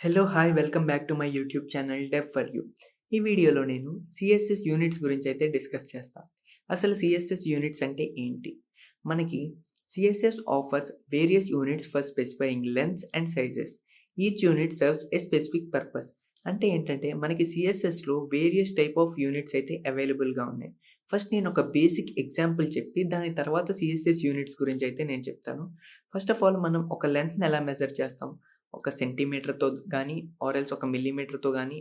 Hello hi welcome back to my YouTube channel dev for you. ఈ వీడియోలో నేను CSS units గురించి అయితే డిస్కస్ చేస్తాను. అసలు సిఎస్ఎస్ యూనిట్స్ అంటే ఏంటి? మనకి CSS offers various units for specifying lengths and sizes. Each unit serves A specific purpose. అంటే ఏంటంటే మనకి సిఎస్ఎస్లో వేరియస్ టైప్ ఆఫ్ యూనిట్స్ అయితే అవైలబుల్గా ఉన్నాయి. ఫస్ట్ నేను ఒక బేసిక్ ఎగ్జాంపుల్ చెప్పి దాని తర్వాత సిఎస్ఎస్ యూనిట్స్ గురించి అయితే నేను చెప్తాను. ఫస్ట్ ఆఫ్ ఆల్ మనం ఒక లెంత్ని ఎలా మెజర్ చేస్తాం? ఒక సెంటీమీటర్‌తో గానీ, ఒక మిల్లీమీటర్‌తో గానీ,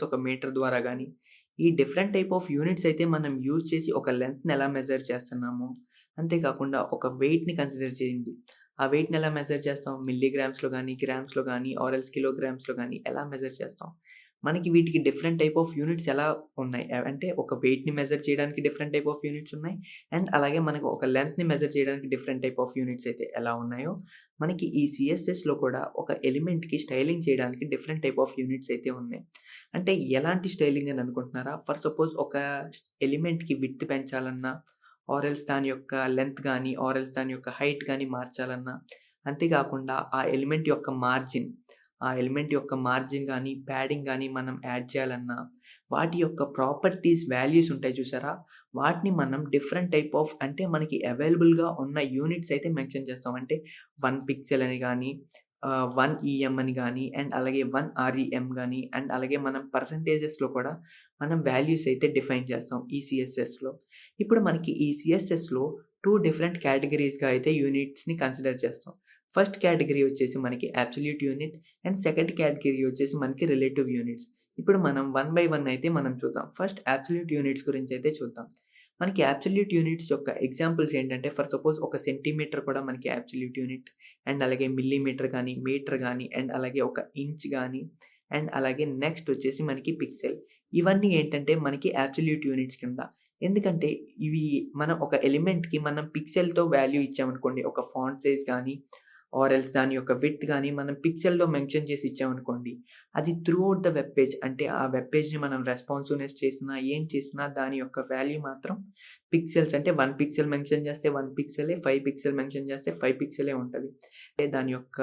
ఒక మీటర్ ద్వారా గానీ, ఈ డిఫరెంట్ టైప్ ఆఫ్ యూనిట్స్ అయితే మనం యూజ్ చేసి ఒక లెంగ్త్‌ని ఎలా మెజర్ చేస్తున్నామో, అంతేకాకుండా ఒక వెయిట్‌ని కన్సిడర్ చేయండి. ఆ వెయిట్‌ని ఎలా మెజర్ చేస్తాం? మిల్లీగ్రామ్స్‌లో గానీ, గ్రామ్స్‌లో గానీ, కిలోగ్రామ్స్‌లో గానీ ఎలా మెజర్ చేస్తాం? మనకి వీటికి డిఫరెంట్ టైప్ ఆఫ్ యూనిట్స్ ఎలా ఉన్నాయి? అంటే ఒక వెయిట్‌ని మెజర్ చేయడానికి డిఫరెంట్ టైప్ ఆఫ్ యూనిట్స్ ఉన్నాయి. అండ్ అలాగే మనకు ఒక లెంగ్త్‌ని మెజర్ చేయడానికి డిఫరెంట్ టైప్ ఆఫ్ యూనిట్స్ అయితే ఎలా ఉన్నాయో, మనకి ఈ సిఎస్ఎస్‌లో కూడా ఒక ఎలిమెంట్‌కి స్టైలింగ్ చేయడానికి డిఫరెంట్ టైప్ ఆఫ్ యూనిట్స్ అయితే ఉన్నాయి. అంటే ఎలాంటి స్టైలింగ్ అని అనుకుంటున్నారా? ఫర్ సపోజ్ ఒక ఎలిమెంట్‌కి విడ్త్ పెంచాలన్నా, దాని యొక్క లెంగ్త్ గానీ, దాని యొక్క హైట్ గానీ మార్చాలన్నా, అంతేకాకుండా ఆ ఎలిమెంట్ యొక్క మార్జిన్ గానీ, ప్యాడింగ్ గానీ మనం యాడ్ చేయాలన్నా, వాటి యొక్క ప్రాపర్టీస్, వాల్యూస్ ఉంటాయి చూసారా? వాటిని మనం డిఫరెంట్ టైప్ ఆఫ్ అంటే మనకి అవైలబుల్‌గా ఉన్న యూనిట్స్ అయితే మెన్షన్ చేస్తాం. అంటే 1 పిక్సెల్ అని గానీ, 1 ఈఎం అని గానీ, అండ్ అలాగే 1 ఆర్‌ఈఎం గానీ, అండ్ అలాగే మనం పర్సెంటేజెస్‌లో కూడా మనం వాల్యూస్ అయితే డిఫైన్ చేస్తాం ఈ సిఎస్ఎస్‌లో. ఇప్పుడు మనకి ఈ సిఎస్ఎస్‌లో 2 డిఫరెంట్ కేటగరీస్‌గా అయితే యూనిట్స్‌ని కన్సిడర్ చేస్తాం. ఫస్ట్ కేటగరీ వచ్చేసి మనకి absolute unit and second category వచ్చేసి మనకి రిలేటివ్ యూనిట్స్. ఇప్పుడు మనం వన్ బై వన్ అయితే మనం చూద్దాం. ఫస్ట్ అబ్సల్యూట్ యూనిట్స్ గురించి అయితే చూద్దాం. మనకి అబ్సల్యూట్ యూనిట్స్ యొక్క ఎగ్జాంపుల్స్ ఏంటంటే ఫర్ సపోజ్ ఒక సెంటీమీటర్ కూడా మనకి అబ్సల్యూట్ యూనిట్. అండ్ అలాగే మిల్లీమీటర్ గానీ, మీటర్ గానీ, అండ్ అలాగే ఒక ఇంచ్ గానీ, అండ్ అలాగే నెక్స్ట్ వచ్చేసి మనకి పిక్సెల్. ఇవన్నీ ఏంటంటే మనకి అబ్సల్యూట్ యూనిట్స్ కింద. ఎందుకంటే ఇవి మనం ఒక ఎలిమెంట్‌కి మనం పిక్సెల్‌తో వాల్యూ ఇచ్చామనుకోండి. ఒక ఫాంట్ సైజ్ గానీ, దాని యొక్క విడ్త్ గానీ మనం పిక్సెల్‌లో మెన్షన్ చేసి ఇచ్చామనుకోండి. అది త్రూఅవుట్ ద వెబ్ పేజ్ అంటే ఆ వెబ్ పేజ్‌ని మనం రెస్పాన్సివ్‌నెస్ చేసినా, ఏం చేసినా దాని యొక్క వాల్యూ మాత్రం పిక్సెల్స్. అంటే 1 పిక్సెల్ మెన్షన్ చేస్తే 1 పిక్సెలే, 5 పిక్సెల్ మెన్షన్ చేస్తే 5 పిక్సెలే ఉంటది. అంటే దాని యొక్క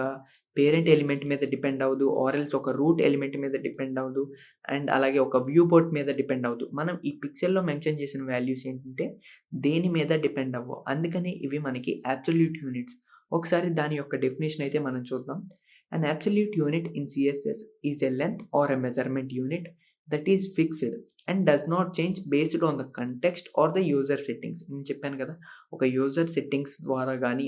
పేరెంట్ ఎలిమెంట్ మీద డిపెండ్ అవ్వదు. ఒక రూట్ ఎలిమెంట్ మీద డిపెండ్ అవ్వదు. అండ్ అలాగే ఒక వ్యూ పోర్ట్ మీద డిపెండ్ అవ్వదు. మనం ఈ పిక్సెల్‌లో మెన్షన్ చేసిన వాల్యూస్ ఏంటంటే దేని మీద డిపెండ్ అవ్వవు. అందుకని ఇవి మనకి అబ్సల్యూట్ యూనిట్స్. ఒకసారి దాని యొక్క డెఫినిషన్ అయితే మనం చూద్దాం. An absolute unit in CSS is a length or a measurement unit that is fixed and does not change based on the context or the user settings. నేను చెప్పాను కదా! ఒక యూజర్ సెట్టింగ్స్ ద్వారా గానీ,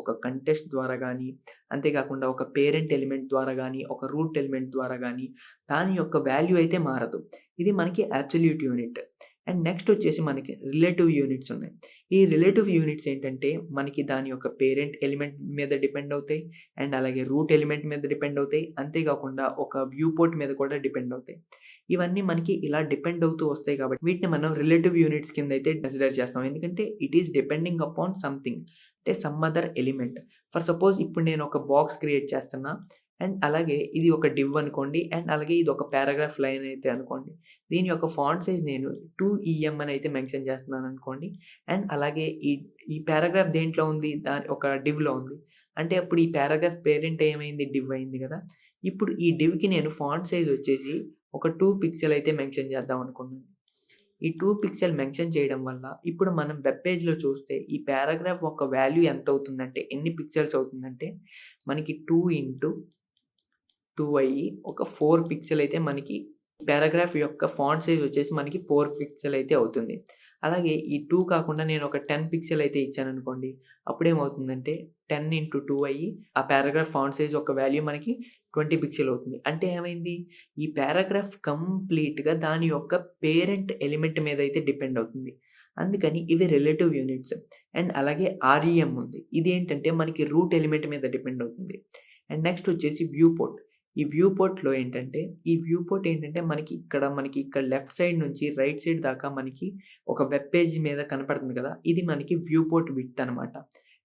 ఒక కంటెక్స్ట్ ద్వారా గానీ, అంతేకాకుండా ఒక పేరెంట్ ఎలిమెంట్ ద్వారా గానీ, ఒక రూట్ ఎలిమెంట్ ద్వారా గానీ, దాని యొక్క వాల్యూ అయితే మారదు. ఇది మనకి అబ్సల్యూట్ యూనిట్. అండ్ నెక్స్ట్ వచ్చేసి మనకి రిలేటివ్ యూనిట్స్ ఉన్నాయి. ఈ రిలేటివ్ యూనిట్స్ ఏంటంటే మనకి దాని యొక్క పేరెంట్ ఎలిమెంట్ మీద డిపెండ్ అవుతాయి. అండ్ అలాగే రూట్ ఎలిమెంట్ మీద డిపెండ్ అవుతాయి. అంతేకాకుండా ఒక వ్యూ పోర్ట్ మీద కూడా డిపెండ్ అవుతాయి. ఇవన్నీ మనకి ఇలా డిపెండ్ అవుతూ వస్తాయి కాబట్టి వీటిని మనం రిలేటివ్ యూనిట్స్ కింద అయితే కన్సిడర్ చేస్తాం. ఎందుకంటే it is depending upon something. అంటే some other element. For suppose ఇప్పుడు నేను ఒక బాక్స్ క్రియేట్ చేస్తున్నా. అండ్ అలాగే ఇది ఒక డివ్ అనుకోండి. అండ్ అలాగే ఇది ఒక పారాగ్రాఫ్ లైన్ అయితే అనుకోండి. దీని యొక్క ఫాంట్ సైజ్ నేను 2 ఈఎం అని అయితే మెన్షన్ చేస్తున్నాను అనుకోండి. అండ్ అలాగే ఈ పారాగ్రాఫ్ దేంట్లో ఉంది? దాని ఒక డివ్‌లో ఉంది. అంటే అప్పుడు ఈ పారాగ్రాఫ్ పేరెంట్ ఏమైంది? డివ్ అయింది గదా! ఇప్పుడు ఈ డివ్‌కి నేను ఫాంట్ సైజ్ వచ్చేసి ఒక 2 పిక్సెల్ అయితే మెన్షన్ చేద్దాం అనుకున్నాను. ఈ 2 పిక్సెల్ మెన్షన్ చేయడం వల్ల ఇప్పుడు మనం వెబ్ పేజ్‌లో చూస్తే ఈ పారాగ్రాఫ్ యొక్క వాల్యూ ఎంత అవుతుందంటే ఎన్ని పిక్సెల్స్ అవుతుందంటే మనకి 2 ఇంటూ 2 అయ్యి ఒక 4 పిక్సెల్ అయితే మనకి పారాగ్రాఫ్ యొక్క ఫాంట్ సైజ్ వచ్చేసి మనకి 4 పిక్సెల్ అయితే అవుతుంది. అలాగే ఈ 2 కాకుండా నేను ఒక 10 పిక్సెల్ అయితే ఇచ్చాననుకోండి. అప్పుడేమవుతుందంటే 10 ఇంటూ 2 అయ్యి ఆ పారాగ్రాఫ్ ఫాంట్ సైజ్ యొక్క వాల్యూ మనకి 20 పిక్సెల్ అవుతుంది. అంటే ఏమైంది? ఈ పారాగ్రాఫ్ కంప్లీట్‌గా దాని యొక్క పేరెంట్ ఎలిమెంట్ మీద అయితే డిపెండ్ అవుతుంది. అందుకని ఇవి రిలేటివ్ యూనిట్స్. అండ్ అలాగే ఆర్‌ఈఎం ఉంది. ఇదేంటంటే మనకి రూట్ ఎలిమెంట్ మీద డిపెండ్ అవుతుంది. అండ్ నెక్స్ట్ వచ్చేసి వ్యూ పోర్ట్. ఈ వ్యూ పోర్ట్ ఏంటంటే మనకి ఇక్కడ లెఫ్ట్ సైడ్ నుంచి రైట్ సైడ్ దాకా మనకి ఒక వెబ్ పేజ్ మీద కనపడుతుంది కదా! ఇది మనకి వ్యూ పోర్ట్ విడ్త్ అనమాట.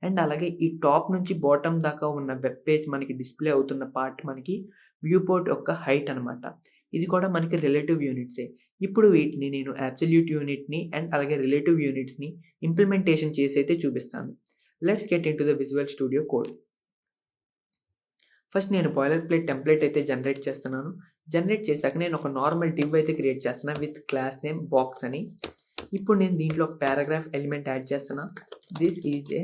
అండ్ అలాగే ఈ టాప్ నుంచి బాటమ్ దాకా ఉన్న వెబ్ పేజ్ మనకి డిస్‌ప్లే అవుతున్న పార్ట్ మనకి వ్యూ పోర్ట్ యొక్క హైట్ అనమాట. ఇది కూడా మనకి రిలేటివ్ యూనిట్సే. ఇప్పుడు వీటిని నేను అబ్సల్యూట్ యూనిట్‌ని అండ్ అలాగే రిలేటివ్ యూనిట్స్‌ని ఇంప్లిమెంటేషన్ చేసి అయితే చూపిస్తాను. Let's get into the visual studio code. First నేను బాయిలర్ ప్లేట్ టెంప్లేట్ అయితే జనరేట్ చేస్తున్నాను. జనరేట్ చేశాక నేను ఒక నార్మల్ డివ్ అయితే క్రియేట్ చేస్తున్నా విత్ క్లాస్ నేమ్ బాక్స్ అని. ఇప్పుడు నేను దీంట్లో ఒక పారాగ్రాఫ్ ఎలిమెంట్ యాడ్ చేస్తున్నా. దిస్ ఈజ్ ఏ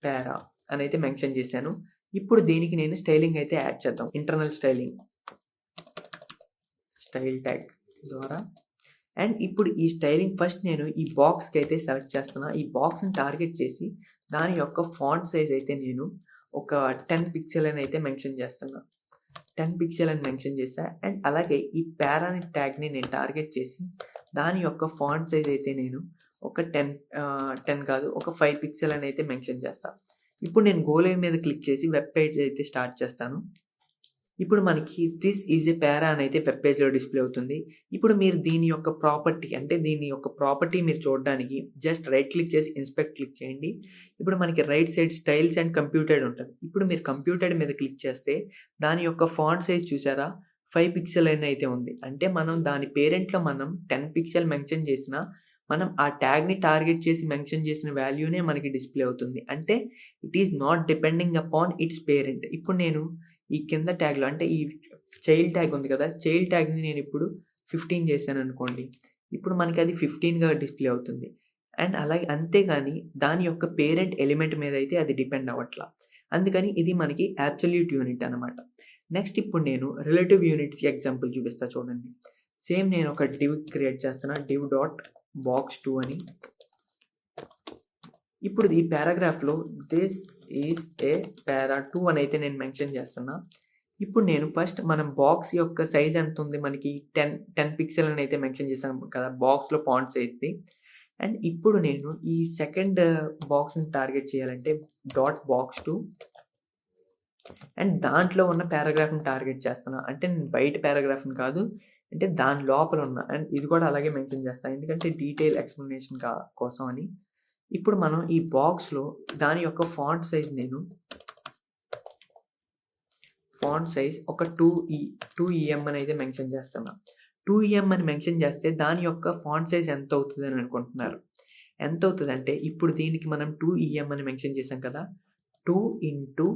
పారా అని అయితే మెన్షన్ చేశాను. ఇప్పుడు దీనికి నేను స్టైలింగ్ అయితే యాడ్ చేద్దాం. ఇంటర్నల్ స్టైలింగ్ స్టైల్ ట్యాగ్ ద్వారా. అండ్ ఇప్పుడు ఈ స్టైలింగ్ ఫస్ట్ నేను ఈ బాక్స్కి అయితే సెలెక్ట్ చేస్తున్నా. ఈ బాక్స్ని టార్గెట్ చేసి దాని యొక్క ఫాంట్ సైజ్ అయితే నేను ఒక 10 పిక్సెల్ అని అయితే మెన్షన్ చేస్తున్నా. 10 పిక్సెల్ అని మెన్షన్ చేశా. అండ్ అలాగే ఈ పారాని ట్యాగ్ని నేను టార్గెట్ చేసి దాని యొక్క ఫాంట్ సైజ్ అయితే నేను ఒక 10 కాదు ఒక 5 పిక్సెల్ అని అయితే మెన్షన్ చేస్తా. ఇప్పుడు నేను గో లైవ్ మీద క్లిక్ చేసి వెబ్ పేజ్ అయితే స్టార్ట్ చేస్తాను. ఇప్పుడు మనకి దిస్ ఈజ్ ఏ పారా అని అయితే వెబ్ పేజ్‌లో డిస్‌ప్లే అవుతుంది. ఇప్పుడు మీరు దీని యొక్క ప్రాపర్టీ మీరు చూడడానికి జస్ట్ రైట్ క్లిక్ చేసి ఇన్స్పెక్ట్ క్లిక్ చేయండి. ఇప్పుడు మనకి right side styles and computed ఉంటది. ఇప్పుడు మీరు కంప్యూటెడ్ మీద క్లిక్ చేస్తే దాని యొక్క ఫాంట్ సైజ్ చూసారా? 5 పిక్సెల్ అని అయితే ఉంది. అంటే మనం దాని పేరెంట్‌లో మనం 10 పిక్సెల్ మెన్షన్ చేసినా మనం ఆ ట్యాగ్‌ని టార్గెట్ చేసి మెన్షన్ చేసిన వాల్యూనే మనకి డిస్‌ప్లే అవుతుంది. అంటే it is not depending upon its parent. ఇప్పుడు నేను ఈ కింద ట్యాగ్‌లో అంటే ఈ చైల్డ్ ట్యాగ్ ఉంది కదా! చైల్డ్ ట్యాగ్‌ని నేనిప్పుడు 15 చేశాననుకోండి. ఇప్పుడు మనకది 15గా డిస్‌ప్లే అవుతుంది. అండ్ అలాగే అంతేగాని దాని యొక్క పేరెంట్ ఎలిమెంట్ మీదయితే అది డిపెండ్ అవ్వట్ల. అందుకని ఇది మనకి అబ్సల్యూట్ యూనిట్ అనమాట. నెక్స్ట్ ఇప్పుడు నేను రిలేటివ్ యూనిట్స్‌కి ఎగ్జాంపుల్ చూపిస్తా చూడండి. సేమ్ నేను ఒక డివ్ క్రియేట్ చేస్తున్నా. div డాట్ box2 అని. ఇప్పుడు ఈ పారాగ్రాఫ్‌లో దిస్ ఈజ్ ఏ పారా 2 అని అయితే నేను మెన్షన్ చేస్తున్నా. ఇప్పుడు నేను ఫస్ట్ మనం బాక్స్ యొక్క సైజ్ ఎంతుంది మనకి 10 పిక్సెల్ అని అయితే మెన్షన్ చేశాం కదా! బాక్స్‌లో ఫాంట్ సైజ్‌ది. అండ్ ఇప్పుడు నేను ఈ సెకండ్ బాక్స్‌ని టార్గెట్ చేయాలంటే డాట్ box2 అండ్ దాంట్లో ఉన్న పారాగ్రాఫ్‌ని టార్గెట్ చేస్తున్నా. అంటే నేను బయట పారాగ్రాఫ్‌ని కాదు. అంటే దాని లోపల ఉన్న అండ్ ఇది కూడా అలాగే మెన్షన్ చేస్తా. ఎందుకంటే డీటెయిల్ ఎక్స్‌ప్లనేషన్ కోసం అని. ఇప్పుడు మనం ఈ బాక్స్‌లో దాని యొక్క ఫాంట్ సైజ్ నేను ఒక 2 EM అని అయితే మెన్షన్ చేస్తున్నా. 2 EM అని మెన్షన్ చేస్తే దాని యొక్క ఫాంట్ సైజ్ ఎంత అవుతదని అనుకుంటున్నారు? ఎంత అవుతదంటే ఇప్పుడు దీనికి మనం 2 EM అని మెన్షన్ చేసాం కదా! 2 ఇంటూ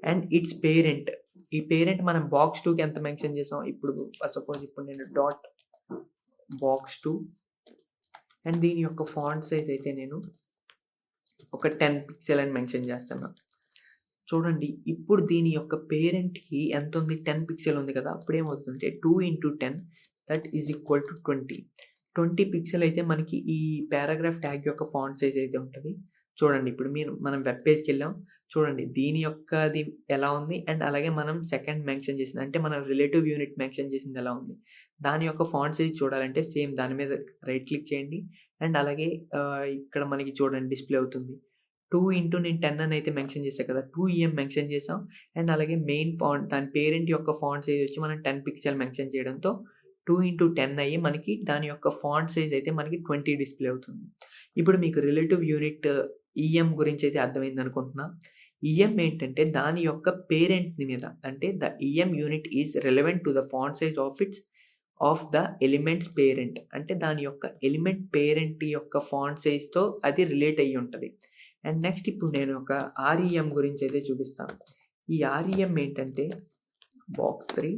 అండ్ ఇట్స్ పేరెంట్. ఈ పేరెంట్ మనం box2కి ఎంత మెన్షన్ చేసాం? ఇప్పుడు సపోజ్ ఇప్పుడు నేను డాట్ box2 అండ్ దీని యొక్క ఫాంట్ సైజ్ అయితే నేను ఒక 10 పిక్సెల్ అని మెన్షన్ చేస్తున్నా. చూడండి ఇప్పుడు దీని యొక్క పేరెంట్‌కి ఎంతుంది? 10 పిక్సెల్ ఉంది కదా! అప్పుడేమవుతుందంటే 2 into 10 that is equal to 20. 20 pixel అయితే మనకి ఈ పారాగ్రాఫ్ ట్యాగ్ యొక్క ఫాంట్ సైజ్ అయితే ఉంటది. చూడండి ఇప్పుడు మనం వెబ్ పేజ్‌కెళ్ళాం. చూడండి దీని యొక్కది ఎలా ఉంది? అండ్ అలాగే మనం సెకండ్ మెన్షన్ చేసింది అంటే మనం రిలేటివ్ యూనిట్ మెన్షన్ చేసింది ఎలా ఉంది? దాని యొక్క ఫాంట్ సైజ్ చూడాలంటే సేమ్ దాని మీద రైట్ క్లిక్ చేయండి. అండ్ అలాగే ఇక్కడ మనకి చూడండి డిస్‌ప్లే అవుతుంది. 2 ఇంటూ నేను 10 అని అయితే మెన్షన్ చేశా కదా! 2 EM మెన్షన్ చేసాం. అండ్ అలాగే మెయిన్ ఫాంట్ దాని పేరెంట్ యొక్క ఫాంట్ సైజ్ వచ్చి మనం 10 పిక్సెల్ మెన్షన్ చేయడంతో 2 ఇంటూ 10 అయ్యి మనకి దాని యొక్క ఫాంట్ సైజ్ అయితే మనకి 20 డిస్‌ప్లే అవుతుంది. ఇప్పుడు మీకు రిలేటివ్ యూనిట్ EM గురించి అయితే అర్థమైందనుకుంటున్నా. EM ఏంటంటే దాని యొక్క పేరెంట్ మీద అంటే the EM unit is relevant to the font size of the elements parent. అంటే దాని యొక్క ఎలిమెంట్ పేరెంట్ యొక్క ఫాంట్ సైజ్‌తో అది రిలేట్ అయ్యి ఉంటది. అండ్ నెక్స్ట్ ఇప్పుడు నేను ఒక REM గురించి అయితే చూపిస్తాను. ఈ REM ఏంటంటే box3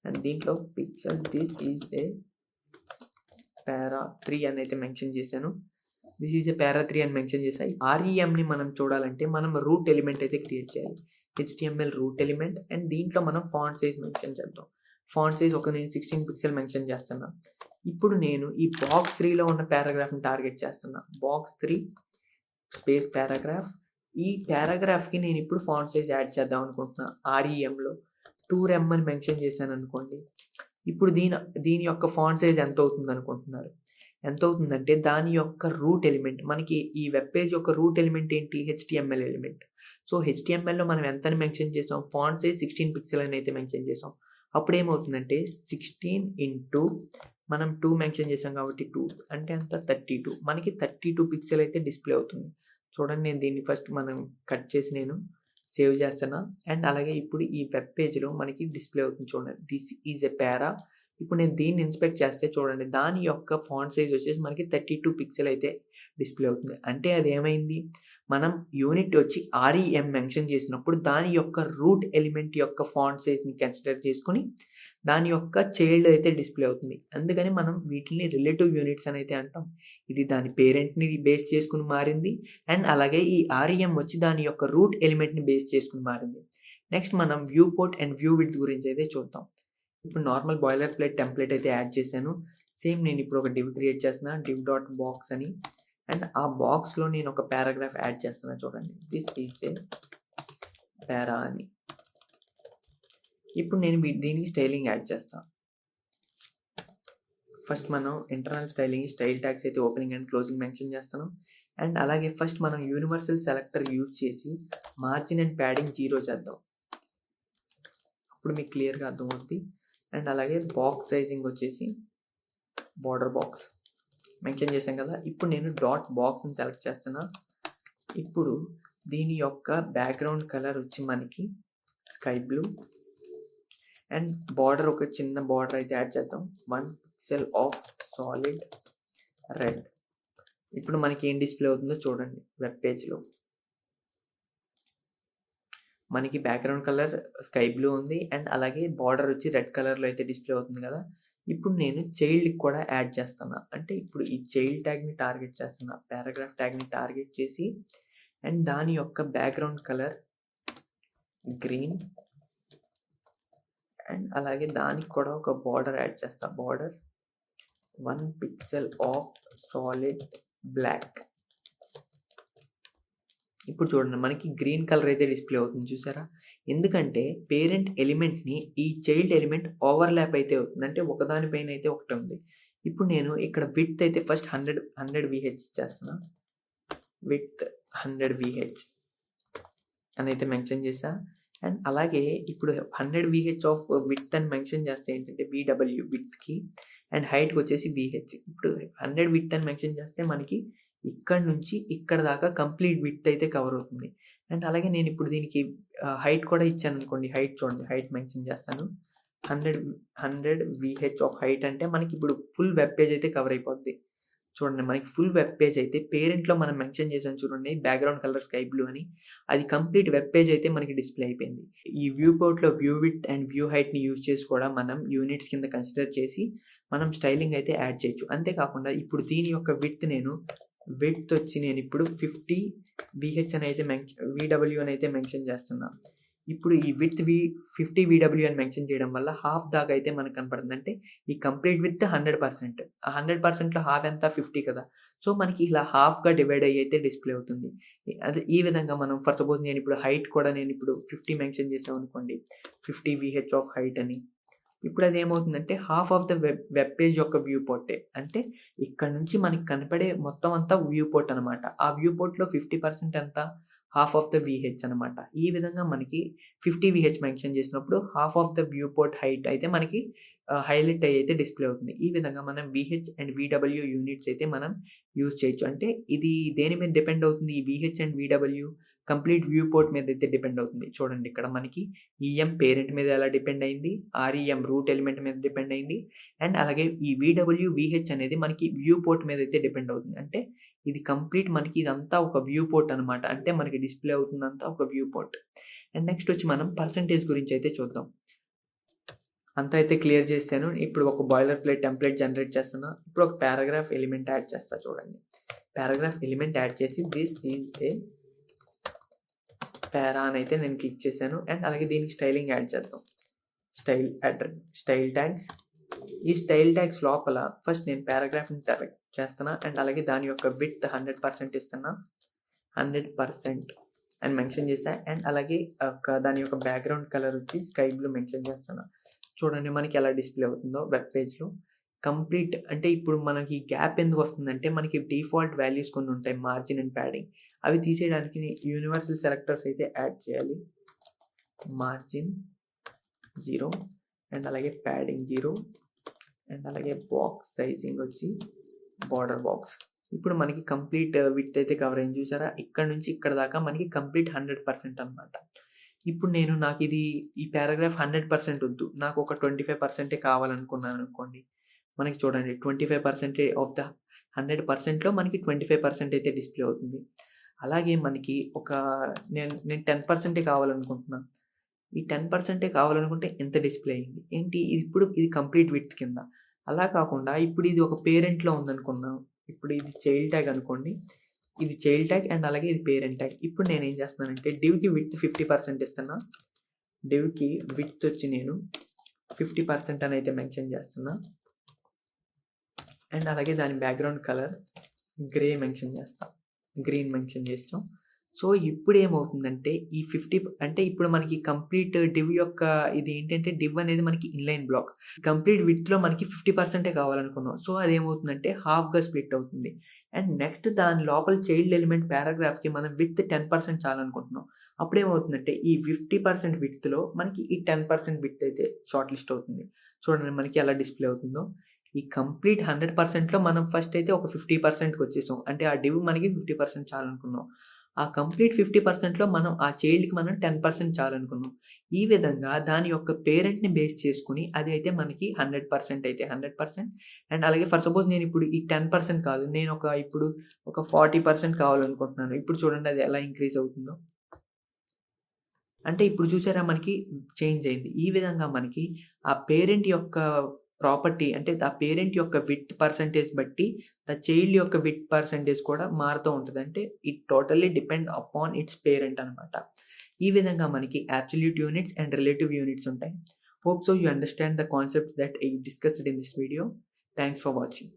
అండ్ దీంట్లో పిక్చర్ దిస్ ఈజ్ ఏ పారా 3 అని అయితే మెన్షన్ చేశాను. దిస్ ఈజ్ ఏ పారా 3 అని మెన్షన్ చేశా. REMని మనం చూడాలంటే మనం రూట్ ఎలిమెంట్ అయితే క్రియేట్ చేయాలి. HTML రూట్ ఎలిమెంట్ అండ్ దీంట్లో మనం ఫాంట్ సైజ్ మెన్షన్ చేద్దాం. ఫాంట్ సైజ్ నేను 16 పిక్సెల్ మెన్షన్ చేస్తున్నా. ఇప్పుడు నేను ఈ box3లో ఉన్న పారాగ్రాఫ్‌ని టార్గెట్ చేస్తున్నా. box3 space paragraph. ఈ పారాగ్రాఫ్‌కి నేను ఇప్పుడు ఫాంట్ సైజ్ యాడ్ చేద్దాం అనుకుంటున్నా. REMలో 2 rem అని మెన్షన్ చేశాననుకోండి. ఇప్పుడు దీని యొక్క ఫాంట్ సైజ్ ఎంత అవుతుంది అనుకుంటున్నారు? ఎంత అవుతుందంటే దాని యొక్క రూట్ ఎలిమెంట్ మనకి ఈ వెబ్ పేజ్ యొక్క రూట్ ఎలిమెంట్ ఏంటి? HTML element. సో, HTMLలో మనం ఎంతని మెన్షన్ చేసాం? ఫాంట్ సైజ్ 16 పిక్సెల్ అని అయితే మెన్షన్ చేసాం. అప్పుడేమవుతుందంటే 16 ఇంటూ మనం 2 మెన్షన్ చేసాం కాబట్టి 2 అంటే ఎంత 32 మనకి 32 పిక్సెల్ అయితే డిస్‌ప్లే అవుతుంది. చూడండి నేను దీన్ని ఫస్ట్ మనం కట్ చేసి నేను సేవ్ చేస్తున్నా. అండ్ అలాగే ఇప్పుడు ఈ వెబ్ పేజ్‌లో మనకి డిస్‌ప్లే అవుతుంది చూడండి. దిస్ ఈజ్ ఏ పారా. ఇప్పుడు నేను దీన్ని ఇన్స్పెక్ట్ చేస్తే చూడండి దాని యొక్క ఫాంట్ సైజ్ వచ్చేసి మనకి 32 పిక్సెల్ అయితే డిస్‌ప్లే అవుతుంది. అంటే అదేమైంది? మనం యూనిట్ వచ్చి ఆర్ఈఎం మెన్షన్ చేసినప్పుడు దాని యొక్క రూట్ ఎలిమెంట్ యొక్క ఫాంట్ సైజ్‌ని కన్సిడర్ చేసుకొని దాని యొక్క చైల్డ్ అయితే డిస్‌ప్లే అవుతుంది. అందుకని మనం వీటిని రిలేటివ్ యూనిట్స్ అని అయితే అంటాం. ఇది దాని పేరెంట్‌ని బేస్ చేసుకొని మారింది. అండ్ అలాగే ఈ ఆర్ఈఎం వచ్చి దాని యొక్క రూట్ ఎలిమెంట్‌ని బేస్ చేసుకొని మారింది. నెక్స్ట్ మనం view port and view width గురించి అయితే చూద్దాం. ఇప్పుడు నార్మల్ బాయిలర్ ప్లేట్ టెంప్లేట్ అయితే యాడ్ చేశాను. సేమ్ నేను ఇప్పుడు ఒక డివ్ క్రియేట్ చేస్తున్నా. div డాట్ బాక్స్ అని. అండ్ ఆ బాక్స్‌లో నేను ఒక పారాగ్రాఫ్ యాడ్ చేస్తున్నా చూడండి. దిస్ ఈజ్ ఏ పారా అని. ఇప్పుడు నేను దీనికి స్టైలింగ్ యాడ్ చేస్తా. ఫస్ట్ మనం ఇంటర్నల్ స్టైలింగ్ స్టైల్ ట్యాగ్స్ అయితే ఓపెనింగ్ అండ్ క్లోజింగ్ మెన్షన్ చేస్తాను. అండ్ అలాగే ఫస్ట్ మనం యూనివర్సల్ సెలెక్టర్ యూజ్ చేసి మార్జిన్ అండ్ ప్యాడింగ్ 0 చేద్దాం. అప్పుడు మీకు క్లియర్‌గా అర్థమవుద్ది. అండ్ అలాగే బాక్స్ సైజింగ్ వచ్చేసి బోర్డర్ బాక్స్ మెన్షన్ చేశాం కదా. ఇప్పుడు నేను డాట్ బాక్స్‌ని సెలెక్ట్ చేస్తున్నా. ఇప్పుడు దీని యొక్క బ్యాక్‌గ్రౌండ్ కలర్ వచ్చి మనకి స్కై బ్లూ అండ్ బార్డర్ ఒక చిన్న బార్డర్ అయితే యాడ్ చేద్దాం. 1 పిక్సెల్ ఆఫ్ సాలిడ్ రెడ్. ఇప్పుడు మనకి ఏం డిస్‌ప్లే అవుతుందో చూడండి వెబ్ పేజ్‌లో. మనకి బ్యాక్‌గ్రౌండ్ కలర్ స్కై బ్లూ ఉంది. అండ్ అలాగే బార్డర్ వచ్చి రెడ్ కలర్‌లో అయితే డిస్‌ప్లే అవుతుంది కదా. ఇప్పుడు నేను చైల్డ్‌కి కూడా యాడ్ చేస్తున్నా. అంటే ఇప్పుడు ఈ చైల్డ్ ట్యాగ్‌ని టార్గెట్ చేస్తున్నా. పారాగ్రాఫ్ ట్యాగ్‌ని టార్గెట్ చేసి అండ్ దాని యొక్క బ్యాక్‌గ్రౌండ్ కలర్ గ్రీన్ అండ్ అలాగే దానికి కూడా ఒక బార్డర్ యాడ్ చేస్తా. Border 1 pixel of solid black. ఇప్పుడు చూడండి మనకి గ్రీన్ కలర్ అయితే డిస్‌ప్లే అవుతుంది చూసారా? ఎందుకంటే పేరెంట్ ఎలిమెంట్‌ని ఈ చైల్డ్ ఎలిమెంట్ ఓవర్‌లాప్ అయితే అవుతుంది. అంటే ఒకదాని పైన అయితే ఒకటి ఉంది. ఇప్పుడు నేను ఇక్కడ విడ్త్ అయితే ఫస్ట్ 100 వీహెచ్ ఇచ్చేస్తున్నా. విడ్త్ 100 వీహెచ్ అని అయితే మెన్షన్ చేశా. అండ్ అలాగే ఇప్పుడు 100 వీహెచ్ ఆఫ్ విడ్త్ అని మెన్షన్ చేస్తే ఏంటంటే వీడబ్ల్యూ విడ్త్‌కి అండ్ హైట్‌కి వచ్చేసి వీహెచ్. ఇప్పుడు 100 విడ్త్ అని మెన్షన్ చేస్తే మనకి ఇక్కడి నుంచి ఇక్కడ దాకా కంప్లీట్ విడ్త్ అయితే కవర్ అవుతుంది. అండ్ అలాగే నేను ఇప్పుడు దీనికి హైట్ కూడా ఇచ్చాననుకోండి. హైట్ చూడండి. హైట్ మెన్షన్ చేస్తాను. 100 వీహెచ్ ఆఫ్ హైట్ అంటే మనకి ఇప్పుడు ఫుల్ వెబ్ పేజ్ అయితే కవర్ అయిపోద్ది. చూడండి మనకి ఫుల్ వెబ్ పేజ్ అయితే పేరెంట్‌లో మనం మెన్షన్ చేసాం చూడండి బ్యాక్‌గ్రౌండ్ కలర్ స్కై బ్లూ అని. అది కంప్లీట్ వెబ్ పేజ్ అయితే మనకి డిస్‌ప్లే అయిపోయింది. ఈ వ్యూ పోర్ట్‌లో వ్యూ విడ్త్ అండ్ వ్యూ హైట్‌ని యూజ్ చేసి కూడా మనం యూనిట్స్ కింద కన్సిడర్ చేసి మనం స్టైలింగ్ అయితే యాడ్ చేయొచ్చు. అంతే కాకుండా ఇప్పుడు దీని యొక్క విడ్త్ వచ్చి నేను ఇప్పుడు 50 వీహెచ్ అని అయితే వీడబ్ల్యూ అని అయితే మెన్షన్ చేస్తున్నా. ఇప్పుడు ఈ విడ్త్ 50 వీడబ్ల్యూ అని మెన్షన్ చేయడం వల్ల హాఫ్ దాకా అయితే మనకు కనపడుతుంది. అంటే ఈ కంప్లీట్ విడ్త్ 100%. ఆ 100%లో హాఫ్ ఎంత 50 కదా. సో మనకి ఇలా హాఫ్‌గా డివైడ్ అయ్యి అయితే డిస్‌ప్లే అవుతుంది. అదే ఈ విధంగా మనం ఫర్ సపోజ్ నేను ఇప్పుడు హైట్ కూడా నేను ఇప్పుడు 50 మెన్షన్ చేశామనుకోండి. 50 వీహెచ్ ఆఫ్ హైట్ అని. ఇప్పుడు అదేమవుతుందంటే half of the web page యొక్క వ్యూ పోర్టే. అంటే ఇక్కడ నుంచి మనకి కనపడే మొత్తం అంతా వ్యూ పోర్ట్ అనమాట. ఆ వ్యూ పోర్ట్‌లో 50% ఎంత? హాఫ్ ఆఫ్ ద వీహెచ్ అనమాట. ఈ విధంగా మనకి 50 వీహెచ్ మెన్షన్ చేసినప్పుడు half of the view port height అయితే మనకి హైలైట్ అయ్యి అయితే డిస్‌ప్లే అవుతుంది. ఈ విధంగా మనం వీహెచ్ అండ్ వీడబ్ల్యూ యూనిట్స్ అయితే మనం యూజ్ చేయొచ్చు. అంటే ఇది దేని మీద డిపెండ్ అవుతుంది? ఈ VH and VW complete view port మీద అయితే డిపెండ్ అవుతుంది. చూడండి ఇక్కడ మనకి ఈఎం పేరెంట్ మీద ఎలా డిపెండ్ అయింది. ఆర్ఈఎం రూట్ ఎలిమెంట్ మీద డిపెండ్ అయింది. అండ్ అలాగే ఈ వీడబ్ల్యూ, వీహెచ్ అనేది మనకి వ్యూ పోర్ట్ మీద అయితే డిపెండ్ అవుతుంది. అంటే ఇది కంప్లీట్ మనకి ఇదంతా ఒక వ్యూ పోర్ట్ అనమాట. అంటే మనకి డిస్‌ప్లే అవుతుందంతా ఒక వ్యూ పోర్ట్. అండ్ నెక్స్ట్ వచ్చి మనం పర్సెంటేజ్ గురించి అయితే చూద్దాం. అంతా అయితే క్లియర్ చేశాను. ఇప్పుడు ఒక బాయిలర్ ప్లేట్ టెంప్లేట్ జనరేట్ చేస్తున్నా. ఇప్పుడు ఒక పారాగ్రాఫ్ ఎలిమెంట్ యాడ్ చేస్తా చూడండి. పారాగ్రాఫ్ ఎలిమెంట్ యాడ్ చేసి దిస్ ఈజ్ ఏ పారా అని అయితే నేను క్లిక్ చేశాను. అండ్ అలాగే దీనికి స్టైలింగ్ యాడ్ చేద్దాం. Style tags. ఈ స్టైల్ ట్యాగ్స్ లోపల ఫస్ట్ నేను పారాగ్రాఫ్‌ని సెలెక్ట్ చేస్తున్నా. అండ్ అలాగే దాని యొక్క విడ్త్ 100% ఇస్తున్నా. 100% అని మెన్షన్ చేశా. అండ్ అలాగే దాని యొక్క బ్యాక్‌గ్రౌండ్ కలర్ వచ్చి స్కై బ్లూ మెన్షన్ చేస్తున్నా. చూడండి మనకి ఎలా డిస్‌ప్లే అవుతుందో వెబ్ పేజ్‌లో. కంప్లీట్ అంటే ఇప్పుడు మనకి గ్యాప్ ఎందుకు వస్తుందంటే మనకి డిఫాల్ట్ వాల్యూస్ కొన్ని ఉంటాయి. Margin and padding. అవి తీసేయడానికి యూనివర్సల్ సెలెక్టర్స్ అయితే యాడ్ చేయాలి. మార్జిన్ 0 అండ్ అలాగే ప్యాడింగ్ 0 అండ్ అలాగే బాక్స్ సైజింగ్ వచ్చి బోర్డర్ బాక్స్. ఇప్పుడు మనకి కంప్లీట్ విడ్త్ అయితే కవర్ అయింది చూసారా? ఇక్కడ నుంచి ఇక్కడ దాకా మనకి కంప్లీట్ 100% అనమాట. ఇప్పుడు నాకు ఈ పారాగ్రాఫ్ 100% వద్దు. నాకు ఒక 25% కావాలనుకున్నాను అనుకోండి. మనకి చూడండి 25% ఆఫ్ ద 100%లో మనకి 25% అయితే డిస్‌ప్లే అవుతుంది. అలాగే మనకి నేను 10% కావాలనుకుంటున్నా. ఈ 10% కావాలనుకుంటే ఇంత డిస్‌ప్లే అయింది. ఏంటి ఇప్పుడు ఇది కంప్లీట్ విడ్త్ కింద. అలా కాకుండా ఇప్పుడు ఇది ఒక పేరెంట్‌లో ఉందనుకుందాం. ఇప్పుడు ఇది చైల్డ్ ట్యాగ్ అనుకోండి. ఇది చైల్డ్ ట్యాగ్ అండ్ అలాగే ఇది పేరెంట్ ట్యాగ్. ఇప్పుడు నేనేం చేస్తున్నానంటే డివ్‌కి విడ్త్ 50% ఇస్తున్నా. డివ్‌కి విడ్త్ వచ్చి నేను 50% అని అయితే మెన్షన్ చేస్తున్నా. అండ్ అలాగే దాని బ్యాక్‌గ్రౌండ్ కలర్ గ్రీన్ మెన్షన్ చేస్తాం. సో, ఇప్పుడేమవుతుందంటే ఈ 50 అంటే ఇప్పుడు మనకి కంప్లీట్ డివ్ యొక్క ఇది ఏంటంటే డివ్ అనేది మనకి ఇన్‌లైన్ బ్లాక్. కంప్లీట్ విడ్త్‌లో మనకి 50% కావాలనుకున్నాం. సో, అదేమవుతుందంటే హాఫ్‌గా స్ప్లిట్ అవుతుంది. అండ్ నెక్స్ట్ దాని లోపల చైల్డ్ ఎలిమెంట్ పారాగ్రాఫ్‌కి మనం విడ్త్ 10% చాలనుకుంటున్నాం. అప్పుడేమవుతుందంటే ఈ 50% విడ్త్‌లో మనకి ఈ 10% విడ్త్ అయితే షార్ట్ లిస్ట్ అవుతుంది. చూడండి మనకి ఎలా డిస్‌ప్లే అవుతుందో. ఈ కంప్లీట్ 100%లో మనం ఫస్ట్ అయితే ఒక 50%కొచ్చేసాం. అంటే ఆ డివ్ మనకి 50% చాలనుకున్నాం. ఆ కంప్లీట్ 50%లో మనం ఆ చైల్డ్‌కి మనం 10% చాలనుకున్నాం. ఈ విధంగా దాని యొక్క పేరెంట్‌ని బేస్ చేసుకొని అది అయితే మనకి 100% అయితే 100% అండ్ అలాగే ఫర్ సపోజ్ నేనిప్పుడు ఈ 10% కాదు. ఇప్పుడు ఒక 40% కావాలనుకుంటున్నాను. ఇప్పుడు చూడండి అది ఎలా ఇంక్రీజ్ అవుతుందో. అంటే ఇప్పుడు చూసారా మనకి చేంజ్ అయింది. ఈ విధంగా మనకి ఆ పేరెంట్ యొక్క ప్రాపర్టీ అంటే ఆ పేరెంట్ యొక్క విడ్త్ పర్సెంటేజ్ బట్టి చైల్డ్ యొక్క విడ్త్ పర్సెంటేజ్ కూడా మారుతూ ఉంటది. అంటే it totally depend upon its parent అనమాట. ఈ విధంగా మనకి absolute units and relative units ఉంటాయి. Hope so you understand the concepts that I discussed in this video. Thanks for watching.